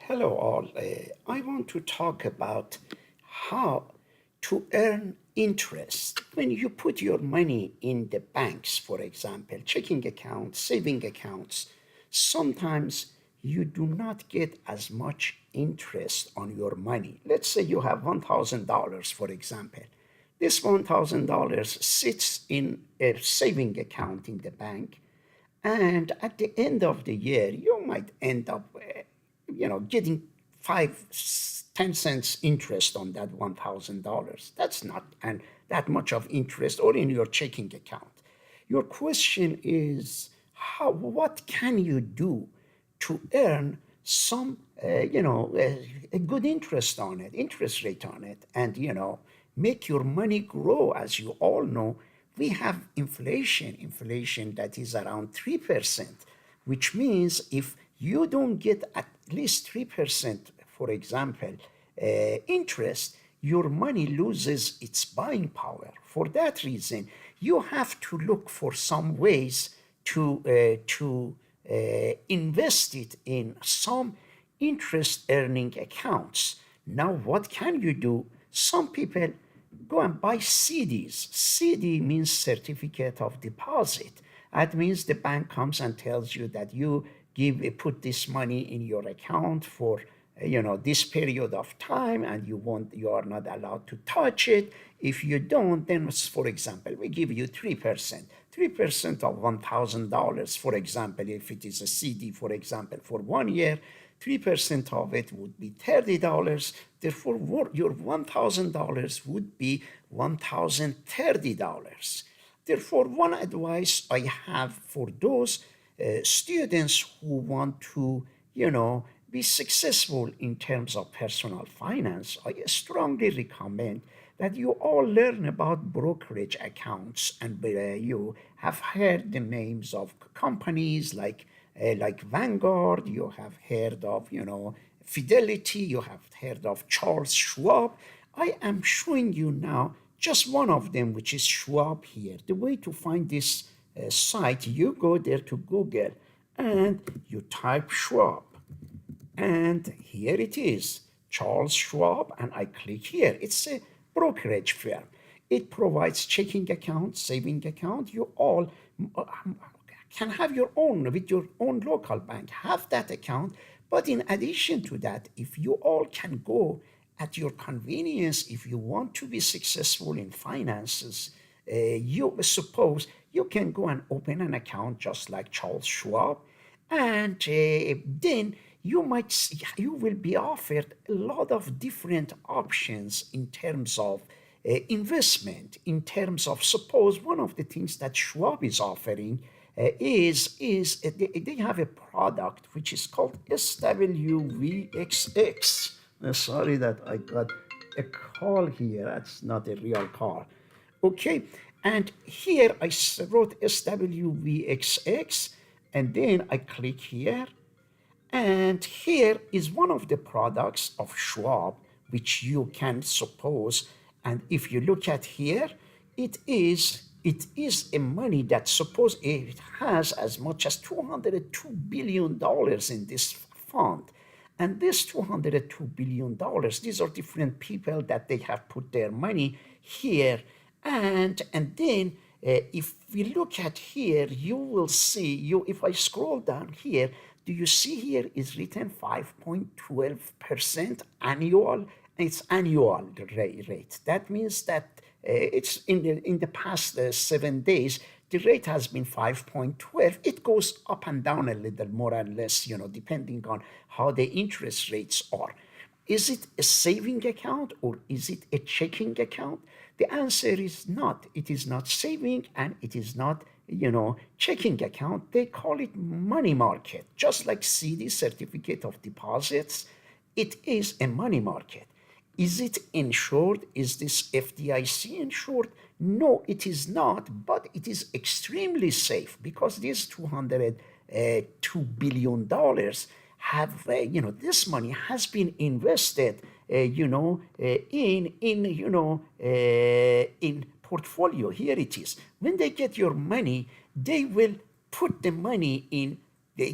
Hello, all. I want to talk about how to earn interest. When you put your money in the banks, for example, checking accounts, saving accounts, sometimes you do not get as much interest on your money. Let's say you have $1,000, for example. This $1,000 sits in a saving account in the bank, and at the end of the year, you might end up, getting 5, 10 cents interest on that $1,000. That's not and that much of interest, or in your checking account. Your question is, what can you do to earn some, a good interest rate on it, and make your money grow. As you all know, we have inflation that is around 3%, which means if you don't get at least 3%, for example, interest, your money loses its buying power. For that reason, you have to look for some ways to invest it in some interest earning accounts. Now, what can you do? Some people go and buy CDs. CD means certificate of deposit. That means the bank comes and tells you that you put this money in your account for this period of time, and you are not allowed to touch it. If you don't, then, for example, we give you 3%. 3% of $1,000, for example, if it is a CD, for example, for 1 year, 3% of it would be $30. Therefore, your $1,000 would be $1,030. Therefore, one advice I have for those students who want to, be successful in terms of personal finance, I strongly recommend that you all learn about brokerage accounts. And you have heard the names of companies like Vanguard. You have heard of, Fidelity. You have heard of Charles Schwab. I am showing you now just one of them, which is Schwab here. The way to find this site, you go there to Google and you type Schwab. And here it is, Charles Schwab, and I click here. It's a brokerage firm. It provides checking account, saving account. You all can have your own with your own local bank. Have that account. But in addition to that, if you all can go at your convenience, if you want to be successful in finances, you suppose you can go and open an account just like Charles Schwab, and then you will be offered a lot of different options in terms of investment. In terms of, suppose one of the things that Schwab is offering they have a product which is called SWVXX. Sorry that I got a call here. That's not a real call. Okay, and here I wrote SWVXX, and then I click here, and here is one of the products of Schwab, which you can suppose. And if you look at here, it is a money that, suppose it has as much as $202 billion in this fund. And this $202 billion, these are different people that they have put their money here. And then if we look at here, you will see, if I scroll down here, do you see here is written 5.12% annual? It's annual rate. That means that it's in the past 7 days, the rate has been 5.12. It goes up and down a little more and less, depending on how the interest rates are. Is it a saving account or is it a checking account? The answer is not. It is not saving and it is not, checking account. They call it money market, just like CD, certificate of deposits. It is a money market. Is it insured? Is this FDIC insured? No, it is not, but it is extremely safe because these $202 billion have, this money has been invested, in portfolio. Here it is. When they get your money, they will put the money in They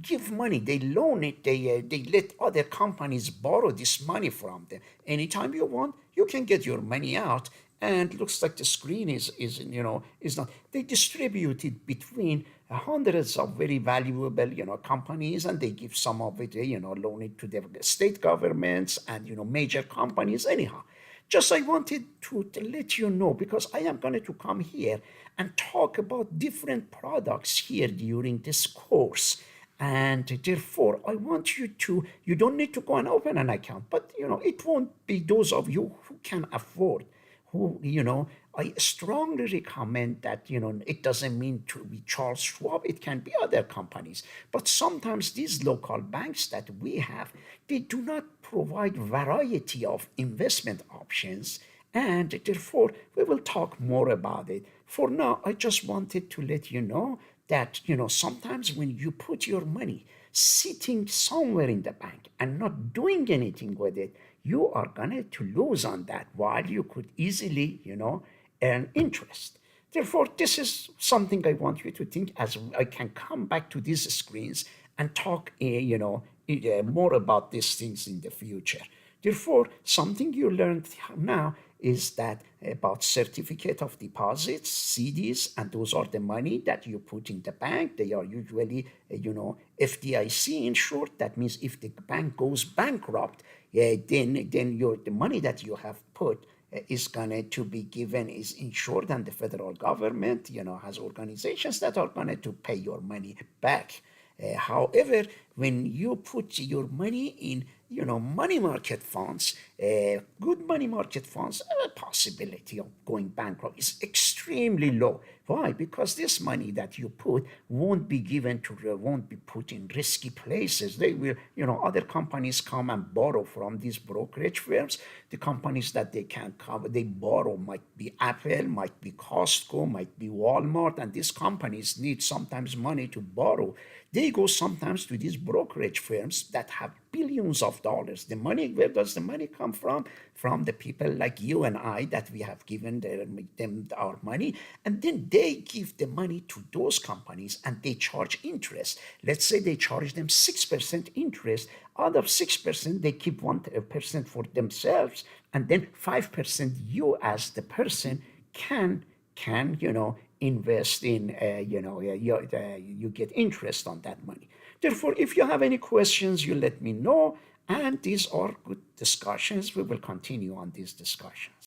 give money, they loan it, they let other companies borrow this money from them. Anytime you want, you can get your money out. And looks like the screen is not. They distribute it between hundreds of very valuable companies, and they give some of it loan it to the state governments and major companies. Anyhow, just I wanted to let you know, because I am going to come here and talk about different products here during this course. And therefore, I want you don't need to go and open an account, but it won't be those of you who can afford, who, I strongly recommend that, it doesn't mean to be Charles Schwab, it can be other companies. But sometimes these local banks that we have, they do not provide variety of investment options. And therefore, we will talk more about it. For now, I just wanted to let you know that, sometimes when you put your money sitting somewhere in the bank and not doing anything with it, you are going to lose on that, while you could easily, earn interest. Therefore, this is something I want you to think, as I can come back to these screens and talk, more about these things in the future. Therefore, something you learned now is that about certificate of deposits, CDs, and those are the money that you put in the bank. They are usually, FDIC insured. That means if the bank goes bankrupt, then the money that you have put is going to be given, is insured, and the federal government, has organizations that are going to pay your money back. However, when you put your money in, money market funds, good money market funds, the possibility of going bankrupt is extremely low. Why? Because this money that you put won't be won't be put in risky places. They will, other companies come and borrow from these brokerage firms. The companies that they can cover, they borrow might be Apple, might be Costco, might be Walmart, and these companies need sometimes money to borrow. They go sometimes to these brokerage firms that have billions of dollars. The money, where does the money come from? From the people like you and I that we have given them our money. And then they give the money to those companies and they charge interest. Let's say they charge them 6% interest. Out of 6%, they keep 1% for themselves. And then 5% you as the person can invest in, you get interest on that money. Therefore, if you have any questions, you let me know. And these are good discussions. We will continue on these discussions.